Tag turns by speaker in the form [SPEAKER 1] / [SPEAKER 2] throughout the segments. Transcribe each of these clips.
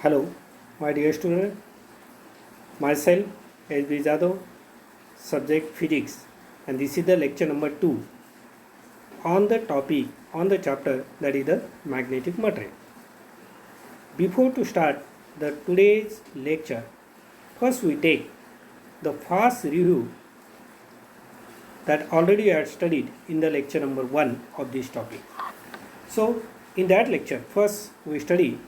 [SPEAKER 1] Hello, my dear student. Myself, S.B. Jadhav, subject physics, and this is the lecture number 2 on the topic, on the chapter that is the magnetic material. Before to start the today's lecture, first we take the fast review that already I had studied in the lecture number 1 of this topic. So, in that lecture, first we study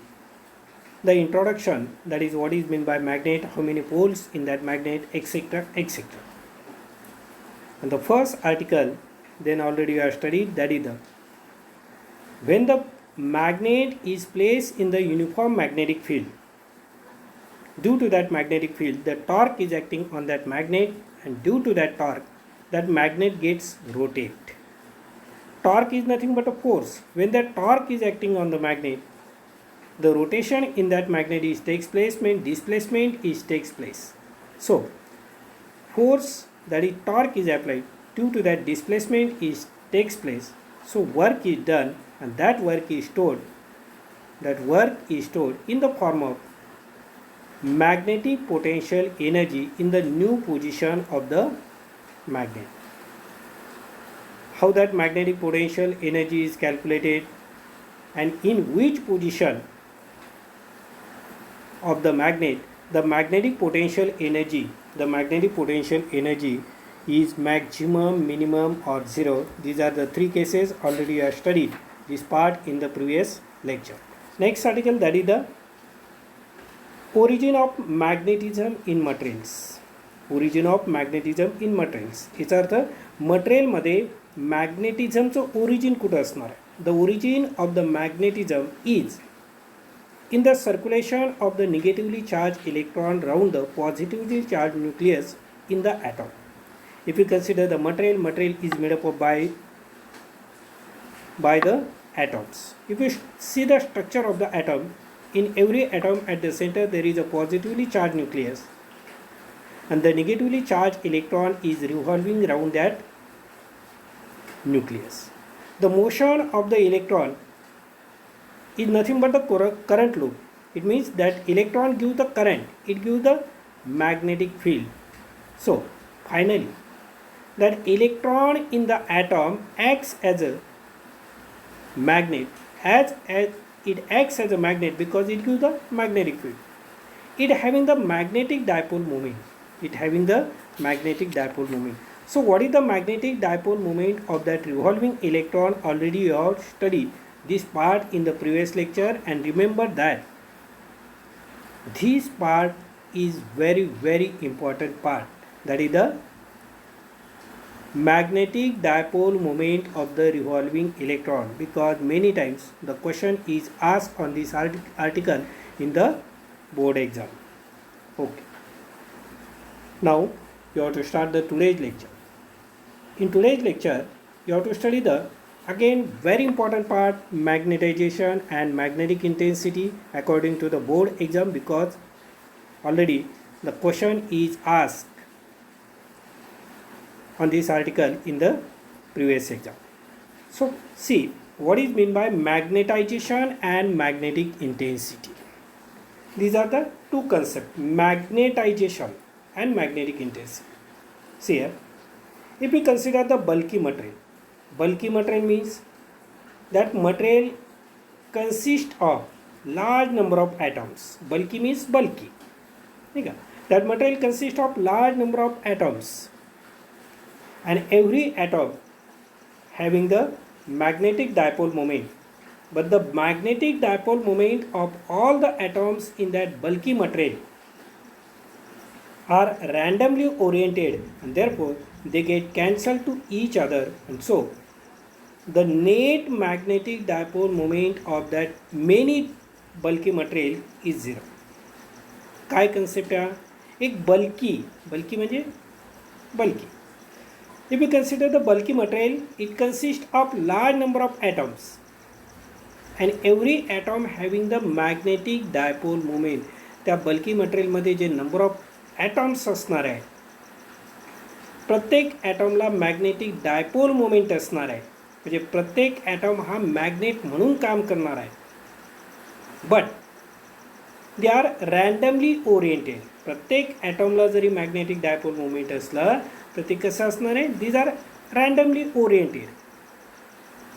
[SPEAKER 1] the introduction, that is what is meant by magnet, how many poles in that magnet, etc., etc. And the first article then already you have studied, that is the when the magnet is placed in the uniform magnetic field, due to that magnetic field the torque is acting on that magnet, and due to that torque that magnet gets rotate. Torque is nothing but a force. When that torque is acting on the magnet, the rotation in that magnet is takes place, means displacement is takes place. So force, that is torque, is applied, due to that displacement is takes place. So work is done, and that work is stored. That work is stored in the form of magnetic potential energy in the new position of the magnet. How that magnetic potential energy is calculated, and in which position of the magnetic potential energy is maximum, minimum, or zero. These are the three cases already I studied this part in the previous lecture. Next article, that is the origin of magnetism in materials. Origin of magnetism in materials. याचा earth material मध्ये मॅग्नेटिझमचं origin कुठं असणार आहे. The origin of the magnetism is in the circulation of the negatively charged electron round the positively charged nucleus in the atom. If you consider the material is made up of by the atoms. If you see the structure of the atom, in every atom at the center there is a positively charged nucleus, and the negatively charged electron is revolving around that nucleus. The motion of the electron is nothing but the current loop. It means that electron gives the current, it gives the magnetic field. So finally that electron in the atom acts as a magnet, as it acts as a magnet because it gives the magnetic field. It having the magnetic dipole moment. So what is the magnetic dipole moment of that revolving electron? Already you have studied this part in the previous lecture, and remember that this part is very important part, that is the magnetic dipole moment of the revolving electron, because many times the question is asked on this article in the board exam. Okay, now you have to start the today's lecture. In today's lecture you have to study the again very important part, magnetization and magnetic intensity according to the board exam, because already the question is asked on this article in the previous exam. So see what is meant by magnetization and magnetic intensity. These are the two concepts, magnetization and magnetic intensity. See here, if we consider the bulky material means that material consists of large number of atoms. Bulky means bulky. That material consists of large number of atoms, and every atom having the magnetic dipole moment. But the magnetic dipole moment of all the atoms in that bulky material are randomly oriented, and therefore they get cancelled to each other, and so the net magnetic dipole moment of that many bulky material is zero. काय concept आहे? एक bulky म्हणजे bulky. If you consider the bulky material, it consists of large number of atoms, and every atom having the magnetic dipole moment. त्या bulky material मध्ये जे number of atoms असणार आहे, प्रत्येक ॲटमला magnetic dipole moment असणार आहे, म्हणजे प्रत्येक ॲटम हा मॅग्नेट म्हणून काम करणार आहे. But they are randomly oriented. प्रत्येक ॲटॉमला जरी मॅग्नेटिक डायपोल मोमेंट असलं तर ते कसं असणार आहे, दीज आर रँडमली ओरिएंटेड.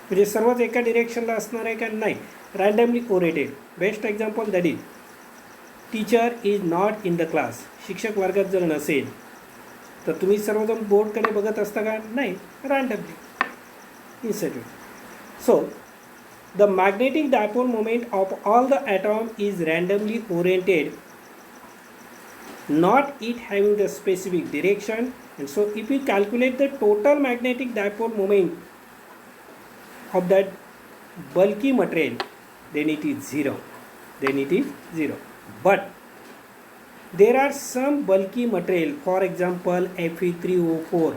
[SPEAKER 1] म्हणजे सर्वच एका डिरेक्शनला असणार आहे का, नाही, randomly oriented. Best example that is teacher is not in the class. शिक्षक वर्गात जर नसेल तर तुम्ही सर्वजण बोर्डकडे बघत असता का, नाही, randomly instead. So the magnetic dipole moment of all the atom is randomly oriented, not it having the specific direction. And so if you calculate the total magnetic dipole moment of that bulky material, then it is zero. But there are some bulky material, for example Fe3O4.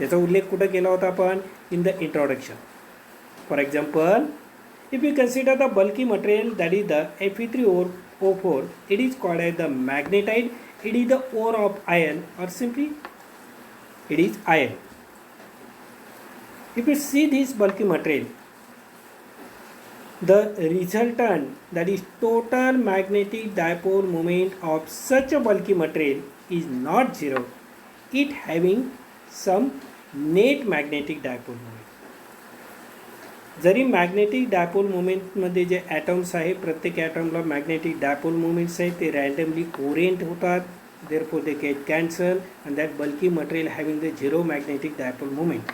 [SPEAKER 1] याचा उल्लेख कुठं केला होता आपण, in the introduction. For example, if we consider the bulky material, that is the Fe3O4, it is called as the magnetite. It is the ore of iron, or simply it is iron. If you see this bulky material, the resultant, that is total magnetic dipole moment of such a bulky material is not zero, it having some net magnetic dipole moment. Zari magnetic dipole मोमेंटमध्ये J atoms आहे, प्रत्येक ॲटमला magnetic dipole moments आहेत, ते randomly Orient होतात, therefore they get cancel and that bulky material having the zero magnetic dipole moment.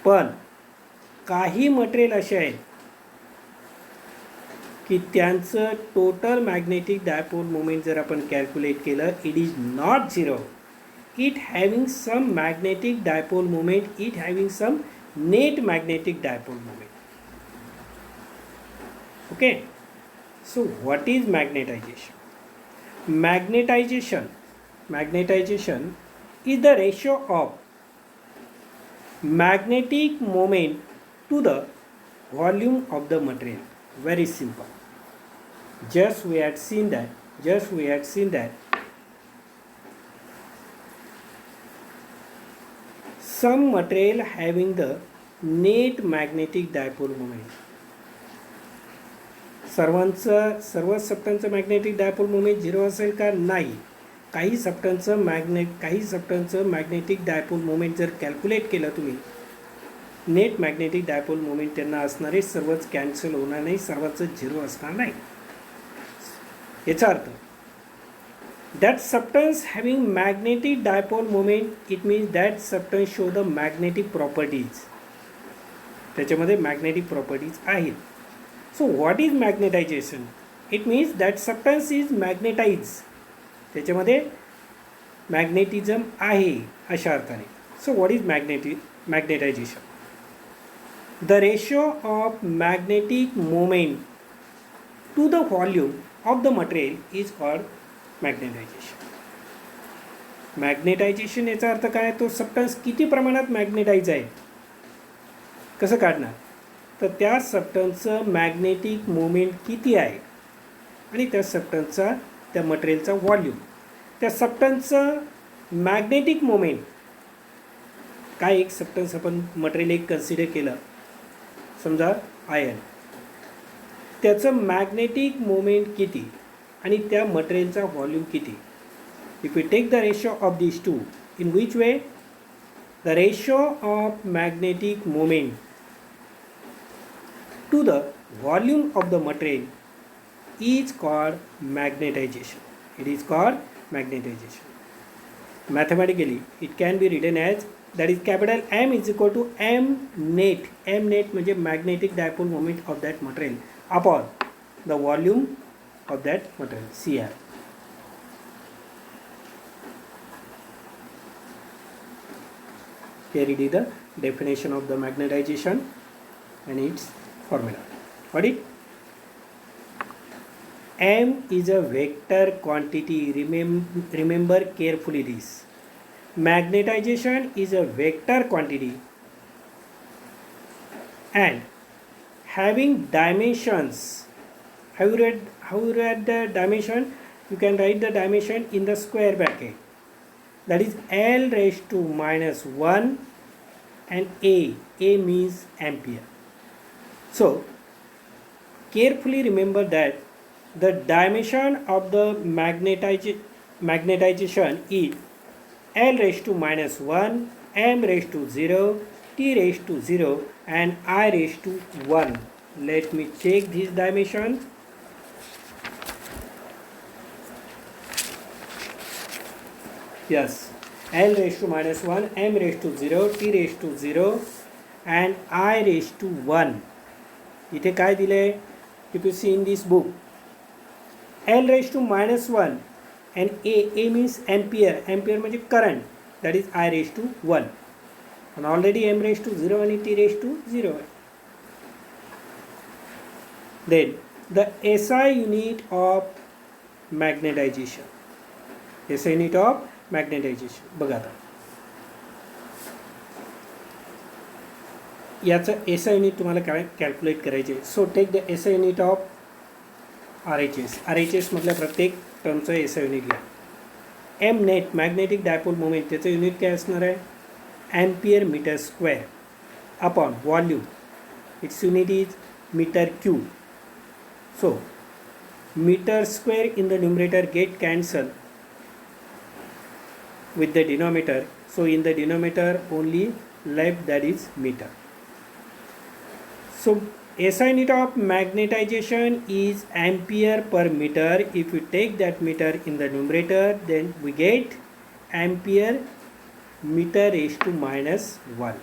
[SPEAKER 1] पण काही material असे आहेत की त्यांचं टोटल मॅग्नेटिक डायपोल मोमेंट जर आपण कॅल्क्युलेट केलं, it is not zero, it having some magnetic dipole moment, it having some net magnetic dipole moment. Okay, so what is magnetization? Magnetization is the ratio of magnetic moment to the volume of the material. Very simple. Just we had seen that some material having the net magnetic dipole moment. Serve सब्स्टन्सचं magnetic dipole moment zero असेल का, नाही. काही सब्स्टन्सचं magnetic dipole moment जर calculate केलं तुम्ही, net magnetic dipole moment त्यांना असणारे सर्वच कॅन्सल होणार नाही, सर्वांचं झिरो असणार नाही. याचा अर्थ that substance having magnetic dipole moment, it means that substance show the magnetic properties. त्याच्यामध्ये मॅग्नेटिक प्रॉपर्टीज आहेत. So what is magnetization? It means that substance is magnetized. त्याच्यामध्ये मॅग्नेटिझम आहे अशा अर्थाने. So what is magnetization? The ratio of magnetic moment to the volume of the material is called magnetization. Magnetization याचा अर्थ काय, तो substance किती प्रमाणात magnetise आहे कसं काढणार, तर त्या सब्स्टन्सचं मॅग्नेटिक मोमेंट किती आहे आणि त्या सब्स्टन्सचा, त्या मटेरियलचा व्हॉल्यूम. त्या सब्स्टन्सचं मॅग्नेटिक मोमेंट काय, एक सब्स्टन्स आपण मटेरियल एक कन्सिडर केलं, समजा आयर्न, त्याचं मॅग्नेटिक मोमेंट किती आणि त्या मटेरियलचा व्हॉल्यूम किती. If you take the ratio of this two, in which way, the ratio of magnetic moment to the volume of the material is called magnetization. It is called magnetization. Mathematically, it can be written as, that is capital M is equal to M net. M net म्हणजे magnetic dipole moment of that material upon the volume of that material, CR. Here it is the definition of the magnetization and its formula. What it? M is a vector quantity. Remember carefully this. Magnetization is a vector quantity and having dimensions. How you read the dimension? You can write the dimension in the square bracket. That is L raised to minus 1 and A. A means ampere. So carefully remember that the dimension of the magnetization is L raised to minus 1, M raised to 0, T raised to 0 and I raised to 1. Let me check this dimension. Yes, L raised to minus 1, M raised to 0, T raised to 0 and I raised to 1. इथे काय दिले? If you see in this book, L raised to minus 1 and A means ampere म्हणजे current, that is I raised to 1 and already M raised to 0 and T raised to 0. Then the SI unit of magnetization. SI unit of magnetization. बघा आता याचं SI unit तुम्हाला काय calculate करायचे. So take the SI unit of RHS मधल्या प्रत्येक टर्मचं SI unit घ्या. M net magnetic dipole moment त्याचं युनिट काय असणार आहे? Ampere metre square upon volume. Its unit is metre cube. So metre square in the numerator get cancel with the denominator, so in the denominator only left, that is meter. So SI unit of magnetization is ampere per meter. If you take that meter in the numerator, then we get ampere meter raised to minus 1.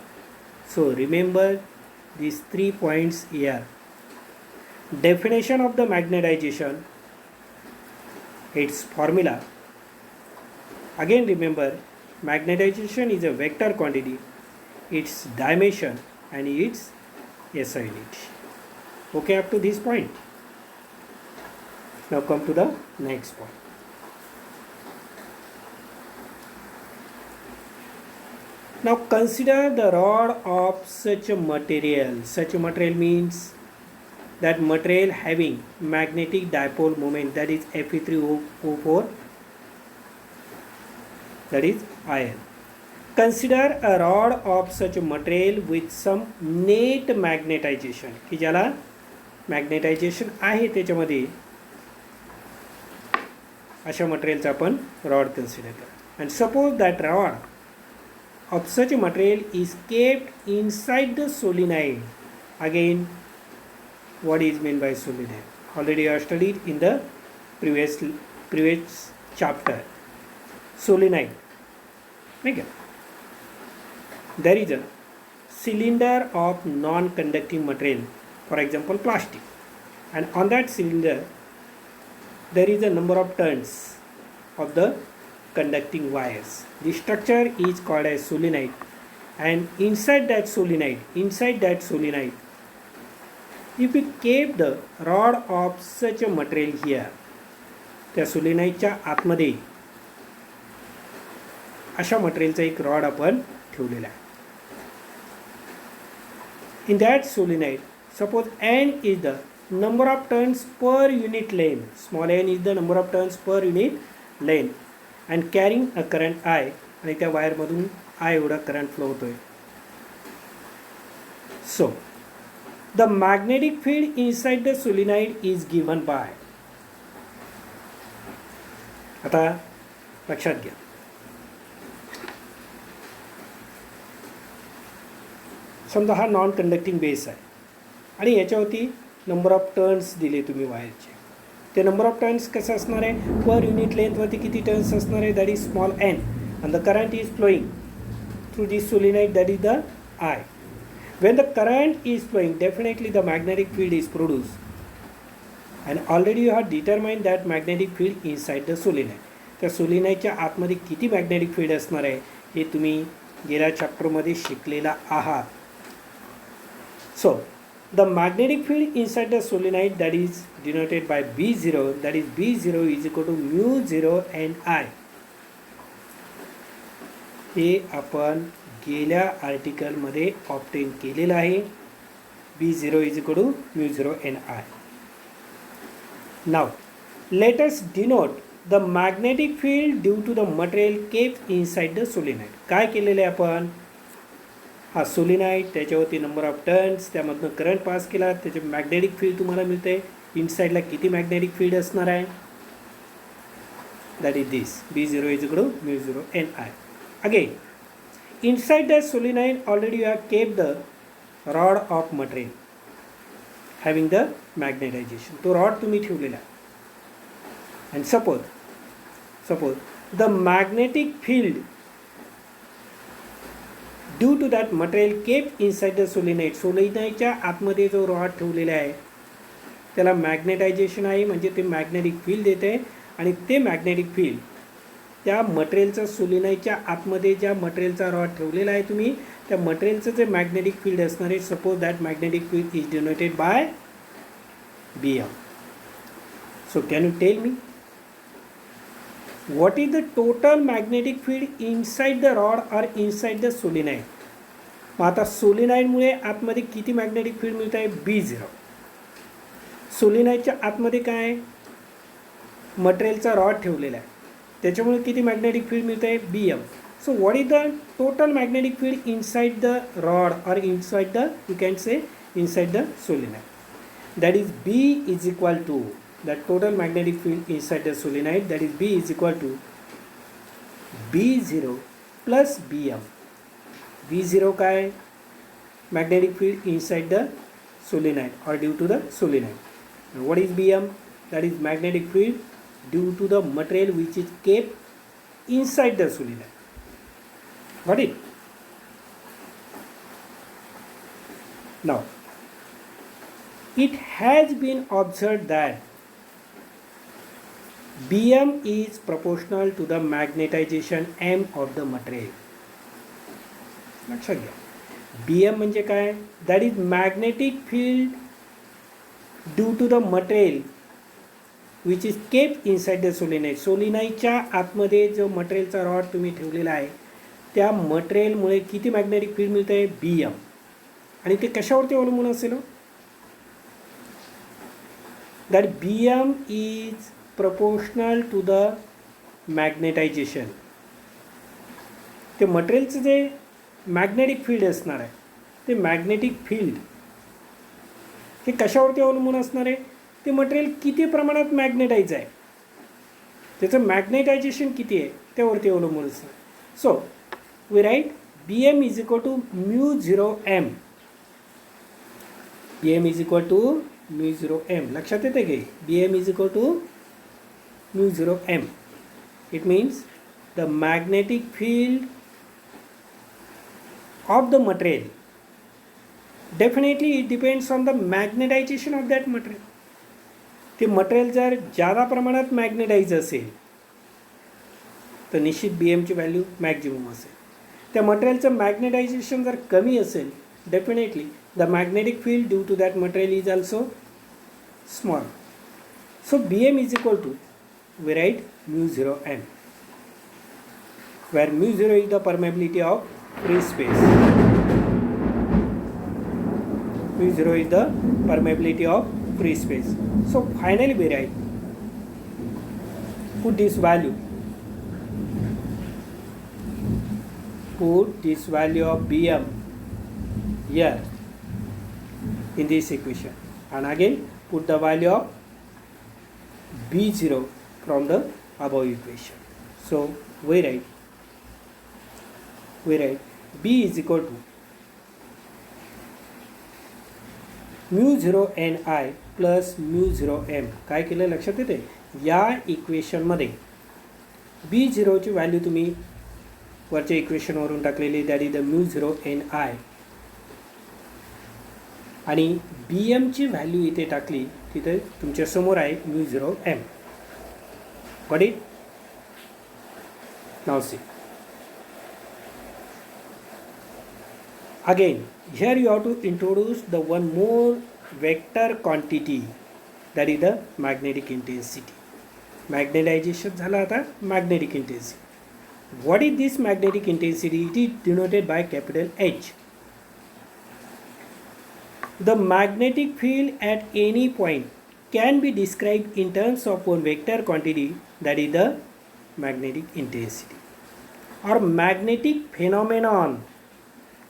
[SPEAKER 1] So remember these 3 points here. Definition of the magnetization, its formula. Again remember, magnetization is a vector quantity, its dimension and its SI unit. Okay, up to this point. Now come to the next point. Now consider the rod of such a material. Such a material means that material having magnetic dipole moment, that is Fe3O4, that is iron. Consider a rod of such a material with some net magnetization, की ज्याला magnetisation आहे त्याच्यामध्ये, अशा मटेरियलचा आपण rod consider करा. And suppose that rod of such a material is kept inside the solenoid. Again what is meant by solenoid? Already I studied in the previous chapter. Solenoid. Okay. There is a cylinder of non-conducting material, for example plastic, and on that cylinder there is a number of turns of the conducting wires. The structure is called as solenoid, and inside that solenoid, if we keep the rod of such a material here, त्या सोलिनॉइडच्या आतमध्ये अशा मटेरियलचा एक rod आपण ठेवलेला आहे. In that solenoid, suppose n is the number of turns per unit length, small n is the number of turns per unit length, and carrying a current I, आणि त्या वायरमधून I एवढा करंट फ्लो होतोय. So the magnetic field inside the solenoid is given by, आता लक्षात घ्या, समजा हा non conducting base आहे आणि याच्यावरती नंबर ऑफ टर्न्स दिले तुम्ही वायरचे. ते नंबर ऑफ टर्न्स कसं असणार आहे? पर युनिट लेंथवरती किती टर्न्स असणार आहे? That is small N, and the current is flowing through this solenoid, that is the I. When the current is flowing, definitely the magnetic field is produced, and already you have determined that magnetic field inside the solenoid. त्या सोलिनॉइडच्या आतमध्ये किती magnetic field असणार आहे हे तुम्ही गेल्या चॅप्टरमध्ये शिकलेला आहात. So the magnetic field inside the solenoid, that is denoted by B0, that is B0 is equal to mu 0 n I. हे आपण गेल्या आर्टिकलमध्ये ऑब्टेन केलेलं आहे. B0 is equal to mu 0 n I. Now let us denote the magnetic field due to the material kept inside the solenoid. काय केलेलं आहे आपण? हा solenoid, त्याच्यावरती नंबर ऑफ टर्न्स, त्यामधनं करंट पास केला, त्याचे मॅग्नेटिक फील्ड तुम्हाला मिळते इनसाइडला किती मॅग्नेटिक फील्ड असणार आहे? That is this B0 is equal to mu 0 NI. Again inside the solenoid already you have kept the rod of material having the magnetization. तो rod तुम्ही ठेवलेला आहे. and suppose the magnetic field due to that material kept inside the solenoid, सोलेनॉइडच्या आतमध्ये जो rod ठेवलेला आहे त्याला magnetisation आहे, म्हणजे ते मॅग्नेटिक फील्ड देते आणि ते मॅग्नेटिक फील्ड त्या मटेरियलचं सोलेनॉइडच्या आतमध्ये ज्या मटेरियलचा रॉड ठेवलेला आहे तुम्ही त्या मटेरियलचं जे मॅग्नेटिक फील्ड असणार आहे, suppose that magnetic field is denoted by BM. So can you tell me what is the total magnetic field inside the rod or inside the solenoid? मग आता सोलेनॉइडमुळे आतमध्ये किती मॅग्नेटिक फील्ड मिळत आहे? B0. सोलेनॉइडच्या आतमध्ये काय आहे? मटेरियलचा रॉड ठेवलेला आहे, त्याच्यामुळे किती मॅग्नेटिक फील्ड मिळत आहे? BM. So what is the total magnetic field inside the rod और inside the, you can say inside the solenoid? That is B is equal to the total magnetic field inside the solenoid, that is B is equal to B0 plus BM. B0 का है? Magnetic field inside the solenoid or due to the solenoid. And what is BM? That is magnetic field due to the material which is kept inside the solenoid. Got it? Now it has been observed that BM is proportional to the magnetization M of the material. लक्षात घ्या, BM म्हणजे काय? That is magnetic field due to the material which is kept inside the solenoid. सोलेनॉइडच्या आतमध्ये जो मटेरियलचा rod तुम्ही ठेवलेला आहे त्या मटेरियलमुळे किती मॅग्नेटिक फील्ड मिळतं आहे? BM. आणि ते कशावरती अवलंबून असेल? that BM is proportional to the magnetization. ते मटेरियलचं जे मॅग्नेटिक फील्ड असणार आहे ते मॅग्नेटिक फील्ड हे कशावरती अवलंबून असणार आहे? ते मटेरियल किती प्रमाणात मॅग्नेटाइज आहे त्याचं मॅग्नेटायझेशन किती आहे त्यावरती अवलंबून असणार. So we write BM is equal to μ0M. BM is equal to μ0M. लक्षात येते की BM is equal to μ0M. It means the magnetic field of the material, definitely it depends on the magnetization of that material. ते material जर ज़्यादा प्रमाणात magnetise असेल तर निश्चित BM ची व्हॅल्यू मॅक्झिमम असेल. त्या मटेरियलचं मॅग्नेटायझेशन जर कमी असेल definitely the magnetic field due to that material is also small. So BM is equal to we write μ0M, where μ0 is the permeability of free space. μ0 is the permeability of free space. So finally we write, put this value of BM here in this equation, and again put the value of B0 from the above equation. So we write B is equal to μ0NI plus μ0M. काय केलं लक्षात येते? या इक्वेशनमध्ये B0 ची value तुम्ही वरच्या इक्वेशनवरून टाकलेली, that is the μ0NI, आणि BM ची व्हॅल्यू इथे टाकली, तिथे तुमच्या समोर आहे μ0M. Got it? Now see again, here you have to introduce the one more vector quantity, that is the magnetic intensity. Magnetization झाला आता magnetic intensity. What is this magnetic intensity? It is denoted by capital H. The magnetic field at any point can be described in terms of one vector quantity, that is the magnetic intensity. Or magnetic phenomenon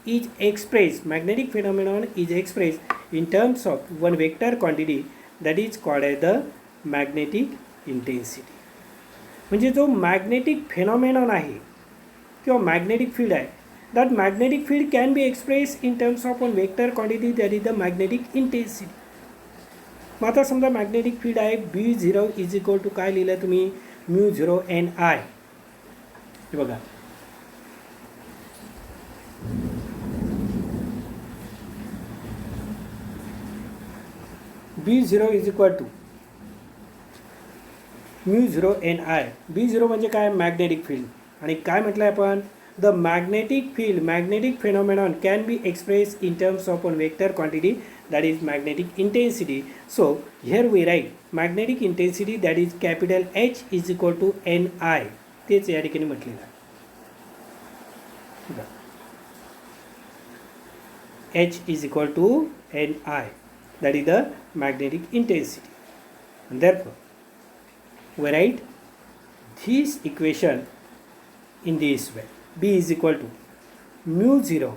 [SPEAKER 1] is expressed, magnetic phenomenon is expressed in terms of one vector quantity, that is called as the magnetic intensity. म्हणजे जो magnetic phenomenon आहे किंवा magnetic field आहे, that magnetic field can be expressed in terms of one vector quantity, that is the magnetic intensity. मग आता समजा magnetic field आहे B0 is equal to काय लिहिलं तुम्ही, μ0 Ni. हे बघा, B0 is equal to μ0 Ni. B0 म्हणजे काय, मॅग्नेटिक फील्ड. आणि काय म्हटलं आपण, the magnetic field, magnetic phenomenon can be expressed in terms of one vector quantity, that is magnetic intensity. So here we write magnetic intensity, that is capital H is equal to Ni. तेच या ठिकाणी म्हटलेलं आहे. H is equal to Ni, that is the magnetic intensity. And therefore we write this equation in this way. B is equal to μ0,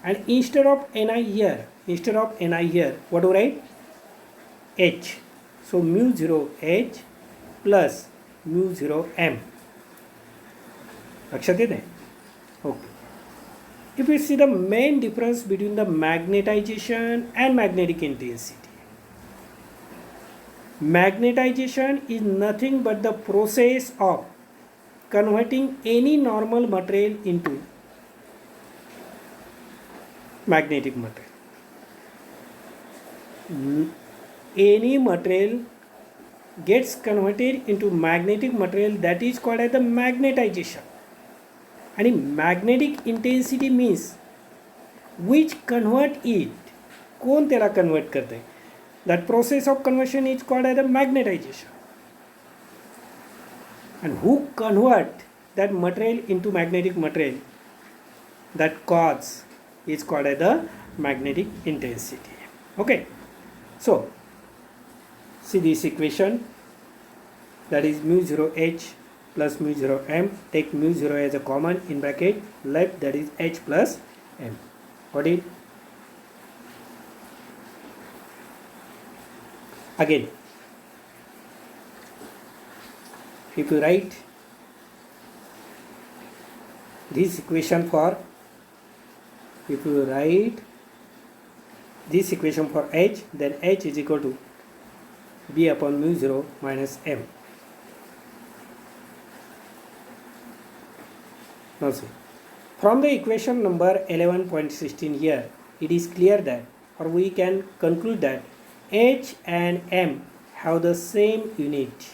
[SPEAKER 1] and instead of Ni here, what do we write, H. So μ0 H plus μ0 M. लक्षात येत आहे. Okay. If we see the main difference between the magnetization and magnetic intensity, magnetization is nothing but the process of converting any normal material into magnetic material. Any material gets converted into magnetic material, that is called as the magnetization. And magnetic intensity means which convert it. कोण त्याला convert करते? That process of conversion is called as the magnetization. And who convert that material into magnetic material, that cause is called as the magnetic intensity. Okay, so see this equation, that is μ0 H plus μ0 M. Take μ0 as a common in bracket left, that is H plus M. Got it? Again, if you write this equation for H, then H is equal to B upon μ0 minus M. Now see, from the equation number 11.16 here, it is clear that, or we can conclude that H and M have the same unit.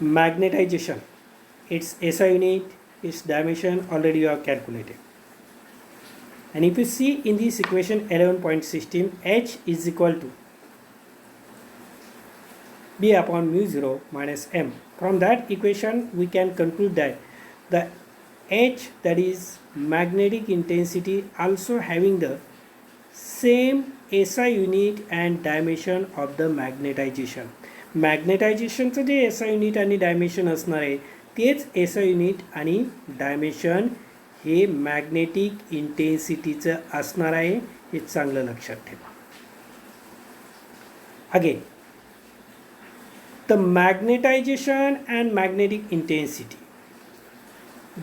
[SPEAKER 1] Magnetization, its SI unit, its dimension already you have calculated. And if you see in this equation 11.16, H is equal to B upon μ0 minus M. From that equation we can conclude that the H, that is magnetic intensity, also having the same SI unit and dimension of the magnetization. मॅग्नेटायझेशनचं जे SI unit आणि dimension असणार आहे तेच SI unit आणि dimension हे magnetic इंटेन्सिटीचं असणार आहे, हे चांगलं लक्षात ठेवा. Again, the magnetisation and magnetic intensity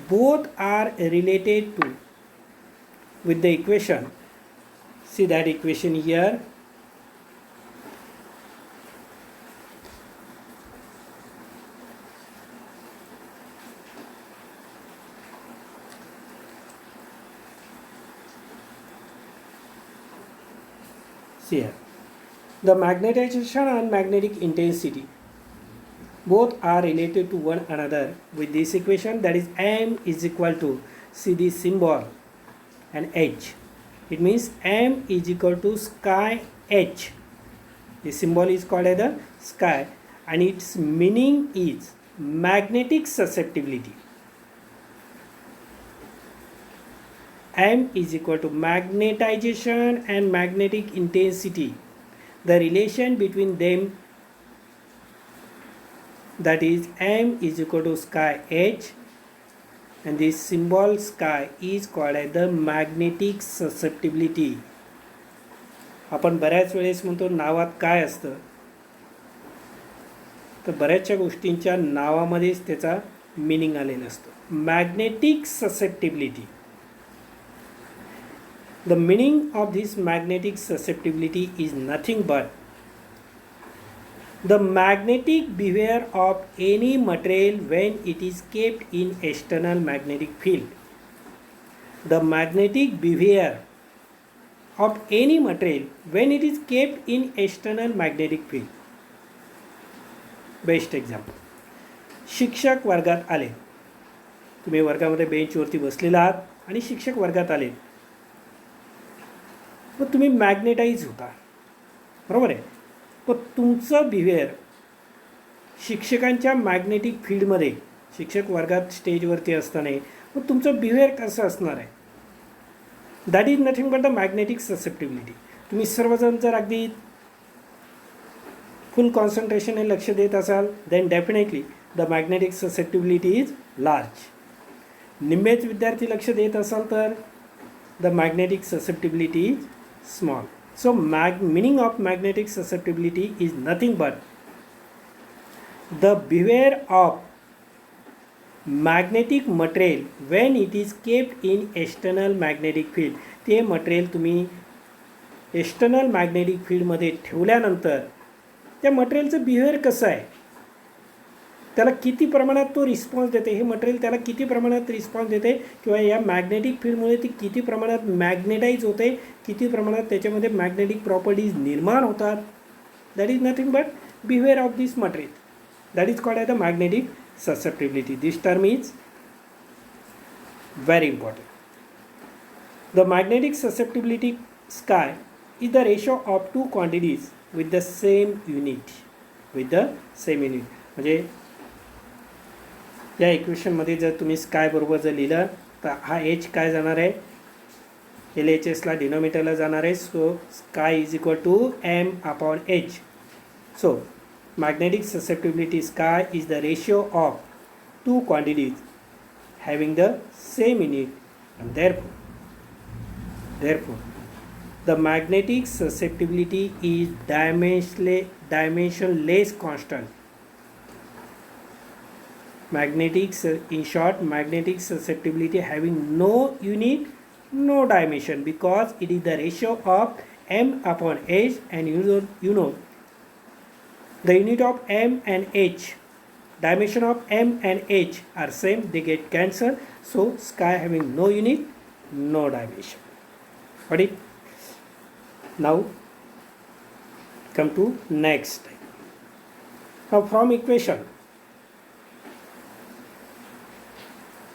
[SPEAKER 1] both are related to with the equation. See that equation here. See here, the magnetization and magnetic intensity both are related to one another with this equation, that is M is equal to, see this symbol and H. It means M is equal to sky H. This symbol is called as the sky and its meaning is magnetic susceptibility. M is equal to magnetization and magnetic intensity. The relation between them, that is M is equal to sky H, and this symbol sky is called as the magnetic susceptibility. आपण बऱ्याच वेळेस म्हणतो नावात काय असतं, तर बऱ्याचशा गोष्टींच्या नावामध्येच त्याचा मिनिंग आलेला असतो. Magnetic susceptibility. The meaning of this magnetic susceptibility is nothing but the magnetic behavior of any material when it is kept in external magnetic field. The magnetic behavior of any material when it is kept in external magnetic field. Best example. शिक्षक वर्गात आले. तुम्ही वर्गामध्ये बेंचवरती बसलेला आहात आणि शिक्षक वर्गात आले, मग तुम्ही मॅग्नेटाईज होता, बरोबर आहे. पण तुमचं बिहेवियर शिक्षकांच्या मॅग्नेटिक फील्डमध्ये, शिक्षक वर्गात स्टेजवरती असताना मग तुमचं बिहेवियर कसं असणार आहे. That is nothing but the magnetic susceptibility. तुम्ही सर्वजण जर अगदी फुल कॉन्सन्ट्रेशनने लक्ष देत असाल, then definitely the magnetic susceptibility is large. निम्मेच विद्यार्थी लक्ष देत असाल तर the magnetic susceptibility is small. So meaning of magnetic susceptibility is nothing but the behavior of magnetic material when it is kept in external magnetic field. ते material तुम्ही external magnetic फील्डमध्ये ठेवल्यानंतर त्या मटेरियलचं बिहेवियर कसं आहे, त्याला किती प्रमाणात तो रिस्पॉन्स देते, हे मटेरियल त्याला किती प्रमाणात रिस्पॉन्स देते, किंवा या मॅग्नेटिक फील्डमुळे ती किती प्रमाणात मॅग्नेटाईज होते, किती प्रमाणात त्याच्यामध्ये मॅग्नेटिक प्रॉपर्टीज निर्माण होतात. That is nothing but behaviour of this material. That is called as the magnetic susceptibility. This term is very important. The magnetic susceptibility chi is the ratio of two quantities with the same unit. म्हणजे या इक्वेशनमध्ये जर तुम्ही sky बरोबर जर लिहिलं तर हा H काय जाणार आहे, LHSला डिनोमिनेटरला जाणार आहे. So chi is equal to m/h. So magnetic susceptibility chi is the ratio of two quantities having the same unit, and therefore the magnetic susceptibility is dimensionless constant. In short, magnetic susceptibility having no unit, no dimension, because it is the ratio of m/h, and you know the unit of m and h, dimension of m and h are same, they get cancelled. So sky having no unit, no dimension. Got it? Now come to next. Now from equation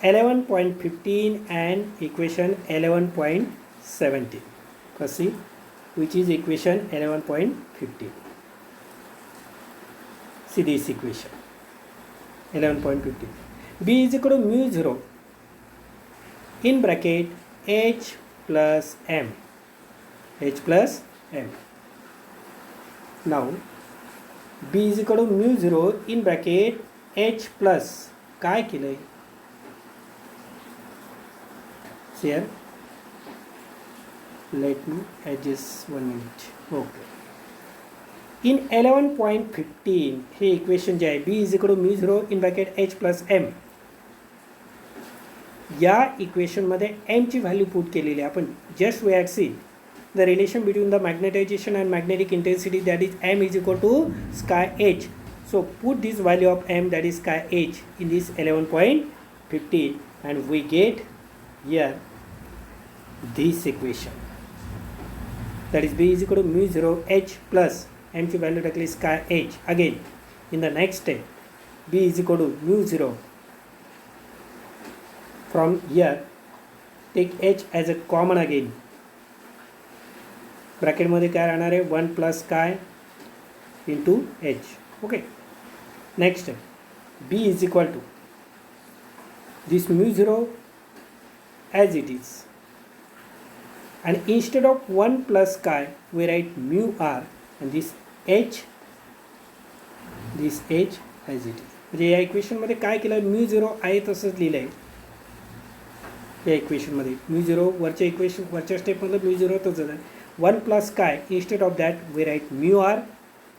[SPEAKER 1] 11.15 and equation 11.17. Let's see which is equation 11.15. See this equation 11.15. B is equal to mu 0 in bracket h plus m. Now B is equal to mu 0 in bracket h plus काय केलं आहे. Here let me adjust 1 minute. Okay. In 11.15 हे equation जे आहे, B is equal to mu 0 in bracket h plus m, या इक्वेशनमध्ये m ची value put केलेली आहे. आपण just we had seen the relation between the magnetisation and magnetic intensity, that is m is equal to sky h. So put this value of m, that is sky h, in this 11.15 and we get here this equation, that is B is equal to mu 0 h plus m ची value टाकली sky h. Again in the next step B is equal to mu 0, from here take h as a common again, ब्रॅकेटमध्ये काय राहणार आहे 1 plus sky into h. Okay, next step B is equal to this mu 0 as it is, and instead of 1 plus sky we write mu r, and this h as it is. म्हणजे या इक्वेशनमध्ये काय केलं, mu 0 आहे तसंच लिहिलं आहे, या इक्वेशनमध्ये mu zero वरच्या स्टेपमधलं म्यू झिरो तसंच आहे. 1 प्लस काय instead of that we write mu r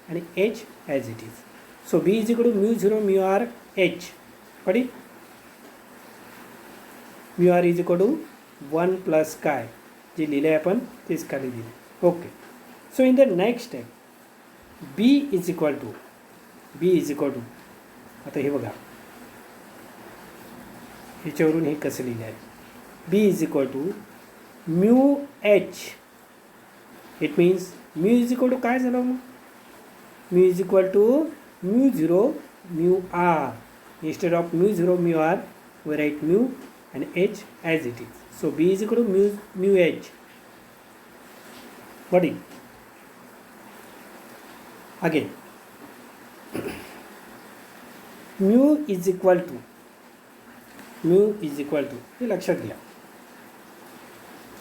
[SPEAKER 1] आणि H as it is. So B is equal to mu zero mu r H. पडी mu r is equal to 1 plus काय जे लिहिले आपण तेच खाली दिले. Okay. So in the next step B is equal to आता हे बघा ह्याच्यावरून हे कसं लिहिलं आहे. B is equal to mu H. It means mu is equal to काय झालं मग mu is equal to mu zero mu r. instead of mu 0 mu r we write mu and h as it is. So b is equal to mu h. Body again mu is equal to हे लक्षात घ्या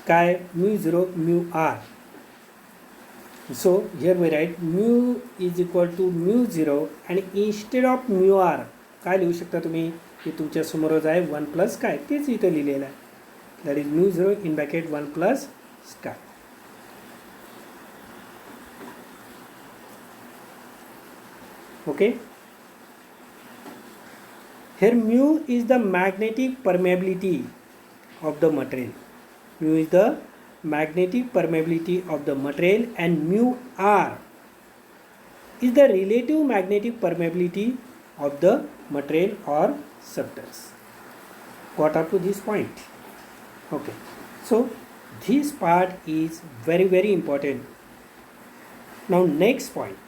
[SPEAKER 1] काय mu 0 mu r. So here we write mu is equal to mu 0 and instead of mu r काय लिहू शकता तुम्ही की तुमच्या समोरच आहे 1 प्लस काय तेच इथं लिहिलेलं आहे. That is mu 0 in bracket 1 plus काय. Okay. Here mu is the magnetic permeability of the material. Mu is the magnetic permeability of the material and mu r is the relative magnetic permeability of the material or substance. Got up to this point? Okay. So this part is very, very important. Now next point.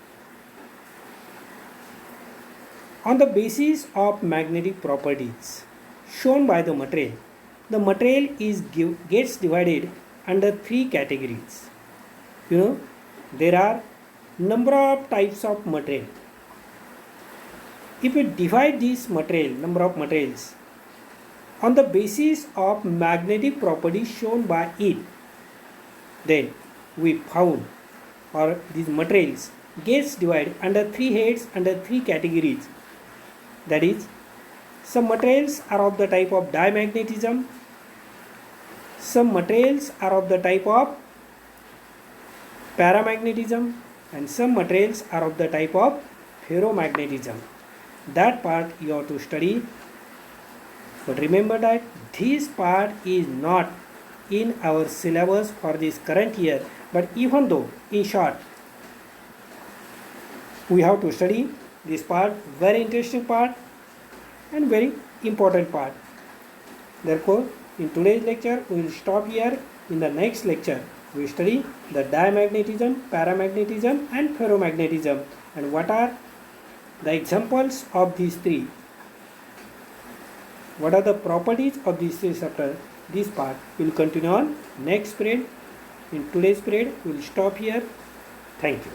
[SPEAKER 1] On the basis of magnetic properties shown by the material gets divided under 3 categories. You know, there are number of types of material. If we divide this number of materials on the basis of magnetic properties shown by it, then we found or these materials gets divided under 3 heads, under 3 categories. That is, some materials are of the type of diamagnetism, some materials are of the type of paramagnetism, and some materials are of the type of ferromagnetism. That part you have to study, but remember that this part is not in our syllabus for this current year, but even though in short we have to study this part, very interesting part and very important part. Therefore in today's lecture we will stop here. In the next lecture we study the diamagnetism, paramagnetism and ferromagnetism, and what are the examples of these three. What are the properties of these three substances? This part we will continue on next period. In today's period we will stop here. Thank you.